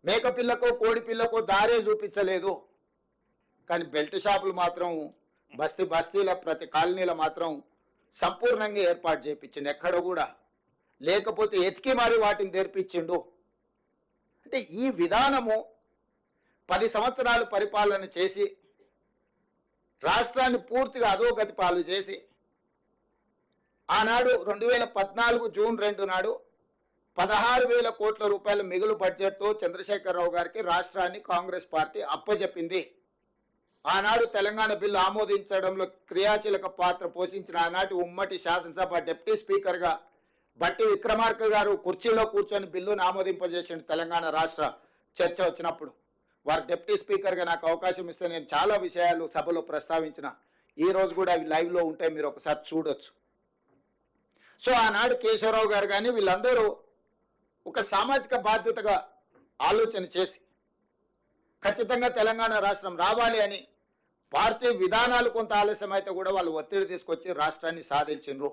మేకపిల్లకు కోడి పిల్లకు దారే చూపించలేదు. కానీ బెల్ట్ షాపులు మాత్రం బస్తీల ప్రతి కాలనీలో మాత్రం సంపూర్ణంగా ఏర్పాటు చేయించిండు. ఎక్కడ కూడా లేకపోతే ఎతికి మరి వాటిని తెరిపించిండు. అంటే ఈ విధానము 10 సంవత్సరాలు పరిపాలన చేసి రాష్ట్రాన్ని పూర్తిగా అధోగతి పాలు చేసి ఆనాడు 2014 జూన్ 2 నాడు 16,000 కోట్ల రూపాయల మిగులు బడ్జెట్తో చంద్రశేఖరరావు గారికి రాష్ట్రాన్ని కాంగ్రెస్ పార్టీ అప్పజెప్పింది. ఆనాడు తెలంగాణ బిల్లు ఆమోదించడంలో క్రియాశీలక పాత్ర పోషించిన ఆనాటి ఉమ్మడి శాసనసభ డిప్యూటీ స్పీకర్గా బట్టి విక్రమార్క గారు కుర్చీలో కూర్చొని బిల్లును ఆమోదింపజేసిన తెలంగాణ రాష్ట్ర చర్చ వచ్చినప్పుడు వారు డిప్యూటీ స్పీకర్గా నాకు అవకాశం ఇస్తే నేను చాలా విషయాలు సభలో ప్రస్తావించిన. ఈ రోజు కూడా అవి లైవ్లో ఉంటే మీరు ఒకసారి చూడొచ్చు. సో ఆనాడు కేశవరావు గారు కానీ వీళ్ళందరూ ఒక సామాజిక బాధ్యతగా ఆలోచన చేసి ఖచ్చితంగా తెలంగాణ రాష్ట్రం రావాలి అని పార్టీ విధానాలు కొంత ఆలస్యం అయితే కూడా వాళ్ళు ఒత్తిడి తీసుకొచ్చి రాష్ట్రాన్ని సాధించిండ్రు.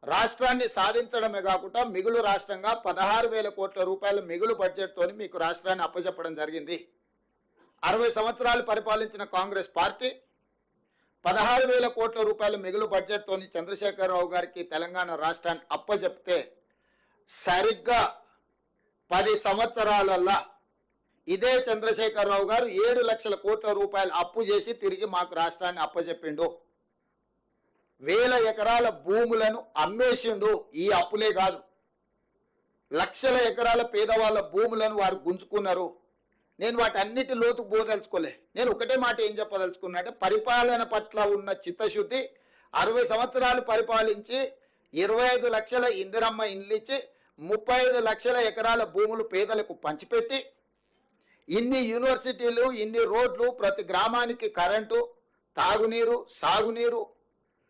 రాష్ట్రాన్ని సాధించడమే కాకుండా మిగులు రాష్ట్రంగా 16,000 కోట్ల రూపాయల మిగులు బడ్జెట్తో మీకు రాష్ట్రాన్ని అప్పచెప్పడం జరిగింది. 60 సంవత్సరాలు పరిపాలించిన కాంగ్రెస్ పార్టీ 16,000 కోట్ల రూపాయల మిగులు బడ్జెట్తో చంద్రశేఖరరావు గారికి తెలంగాణ రాష్ట్రాన్ని అప్పచెప్తే సరిగ్గా 10 సంవత్సరాలల్లా ఇదే చంద్రశేఖరరావు గారు 7 లక్షల కోట్ల రూపాయలు అప్పు చేసి తిరిగి మాకు రాష్ట్రాన్ని అప్పచెప్పిండు. 1000 ఎకరాల భూములను అమ్మేసిండు. ఈ అప్పులే కాదు, లక్షల ఎకరాల పేదవాళ్ళ భూములను వారు గుంజుకున్నారు. నేను వాటన్నిటి లోతుకు పోదలుచుకోలే. నేను ఒకటే మాట ఏం చెప్పదలుచుకున్నా అంటే పరిపాలన పట్ల ఉన్న చిత్తశుద్ధి 60 సంవత్సరాలు పరిపాలించి 25 లక్షల ఇందిరమ్మ ఇండ్లు ఇచ్చి 35 లక్షల ఎకరాల భూములు పేదలకు పంచిపెట్టి ఇన్ని యూనివర్సిటీలు, ఇన్ని రోడ్లు, ప్రతి గ్రామానికి కరెంటు, తాగునీరు, సాగునీరు,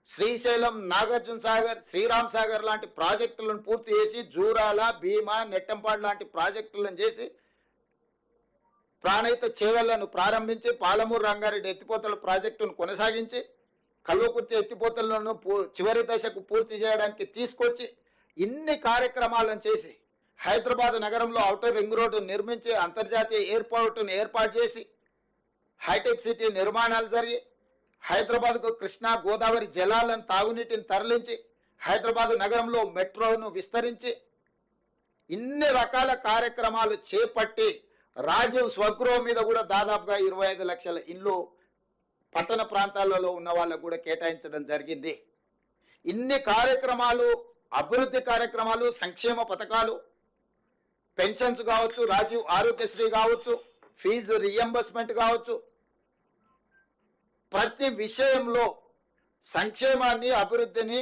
శ్రీశైలం, నాగార్జున సాగర్, శ్రీరామ్ సాగర్ లాంటి ప్రాజెక్టులను పూర్తి చేసి జూరాల, భీమా, నెట్టంపాడు లాంటి ప్రాజెక్టులను చేసి ప్రాణహిత చేవెళ్లను ప్రారంభించి పాలమూరు రంగారెడ్డి ఎత్తిపోతల ప్రాజెక్టును కొనసాగించి కల్వకుర్తి ఎత్తిపోతలను చివరి దశకు పూర్తి చేయడానికి తీసుకొచ్చి ఇన్ని కార్యక్రమాలను చేసి హైదరాబాద్ నగరంలో ఔటర్ రింగ్ రోడ్డు నిర్మించి అంతర్జాతీయ ఎయిర్పోర్టును ఏర్పాటు చేసి హైటెక్ సిటీ నిర్మాణాలు జరిగి హైదరాబాద్కు కృష్ణా గోదావరి జలాలను తాగునీటిని తరలించి హైదరాబాద్ నగరంలో మెట్రోను విస్తరించి ఇన్ని రకాల కార్యక్రమాలు చేపట్టి రాజీవ్ స్వగృహం మీద కూడా దాదాపుగా 25 లక్షల ఇల్లు పట్టణ ప్రాంతాలలో ఉన్న వాళ్ళకు కూడా కేటాయించడం జరిగింది. ఇన్ని కార్యక్రమాలు, అభివృద్ధి కార్యక్రమాలు, సంక్షేమ పథకాలు, పెన్షన్స్ కావచ్చు, రాజీవ్ ఆరోగ్యశ్రీ కావచ్చు, ఫీజు రియంబర్స్మెంట్ కావచ్చు, ప్రతి విషయంలో సంక్షేమాన్ని, అభివృద్ధిని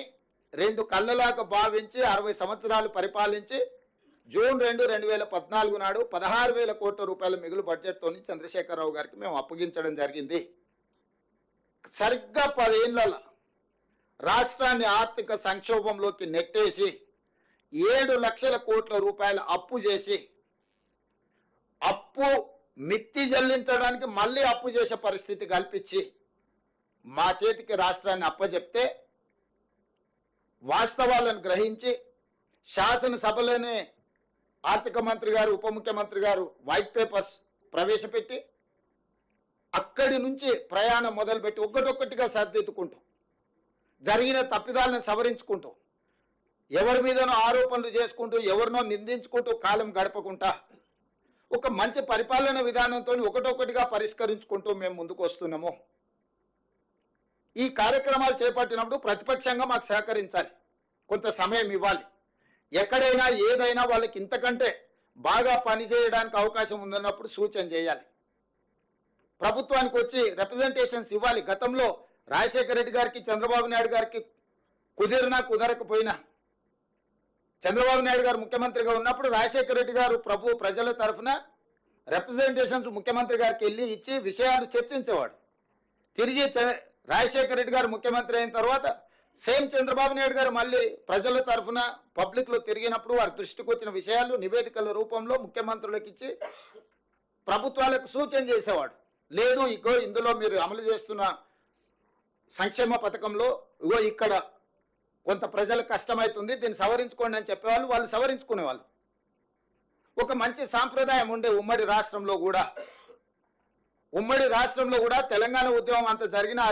2 కళ్ళలాగా భావించి 60 సంవత్సరాలు పరిపాలించి జూన్ 2, 2014 నాడు 16,000 కోట్ల రూపాయల మిగులు బడ్జెట్తో చంద్రశేఖరరావు గారికి మేము అప్పగించడం జరిగింది. సరిగ్గా 10 ఏళ్లలో రాష్ట్రాన్ని ఆర్థిక సంక్షోభంలోకి నెట్టేసి 7 లక్షల కోట్ల రూపాయల అప్పు చేసి అప్పు మిత్తి చెల్లించడానికి మళ్ళీ అప్పు చేసే పరిస్థితి కల్పించి మా చేతికి రాష్ట్రాన్ని అప్పచెప్తే వాస్తవాలను గ్రహించి శాసనసభలోనే ఆర్థిక మంత్రి గారు, ఉప ముఖ్యమంత్రి గారు వైట్ పేపర్స్ ప్రవేశపెట్టి అక్కడి నుంచి ప్రయాణం మొదలుపెట్టి ఒక్కటొక్కటిగా సర్దిద్దుకుంటూ జరిగిన తప్పిదాలను సవరించుకుంటూ ఎవరి మీదనో ఆరోపణలు చేసుకుంటూ ఎవరినో నిందించుకుంటూ కాలం గడపకుండా ఒక మంచి పరిపాలన విధానంతో ఒకటొక్కటిగా పరిష్కరించుకుంటూ మేము ముందుకు వస్తున్నాము. ఈ కార్యక్రమాలు చేపట్టినప్పుడు ప్రతిపక్షంగా మాకు సహకరించాలి, కొంత సమయం ఇవ్వాలి. ఎక్కడైనా ఏదైనా వాళ్ళకి ఇంతకంటే బాగా పనిచేయడానికి అవకాశం ఉందన్నప్పుడు సూచన చేయాలి. ప్రభుత్వానికి వచ్చి రిప్రజెంటేషన్స్ ఇవ్వాలి. గతంలో రాజశేఖర రెడ్డి గారికి, చంద్రబాబు నాయుడు గారికి కుదిరినా కుదరకపోయినా చంద్రబాబు నాయుడు గారు ముఖ్యమంత్రిగా ఉన్నప్పుడు రాజశేఖర రెడ్డి గారు ప్రజల తరఫున రిప్రజెంటేషన్స్ ముఖ్యమంత్రి గారికి వెళ్ళి ఇచ్చి విషయాలు చర్చించేవాడు. తిరిగి రాజశేఖర రెడ్డి గారు ముఖ్యమంత్రి అయిన తర్వాత సేమ్ చంద్రబాబు నాయుడు గారు మళ్ళీ ప్రజల తరఫున పబ్లిక్లో తిరిగినప్పుడు వారి దృష్టికి వచ్చిన విషయాలు నివేదికల రూపంలో ముఖ్యమంత్రులకు ఇచ్చి ప్రభుత్వాలకు సూచన చేసేవాడు. లేదు, ఇగో ఇందులో మీరు అమలు చేస్తున్న సంక్షేమ పథకంలో ఇగో ఇక్కడ కొంత ప్రజలకు కష్టమవుతుంది, దీన్ని సవరించుకోండి అని చెప్పేవాళ్ళు. వాళ్ళు సవరించుకునేవాళ్ళు. ఒక మంచి సాంప్రదాయం ఉండే ఉమ్మడి రాష్ట్రంలో కూడా తెలంగాణ ఉద్యమం అంత జరిగిన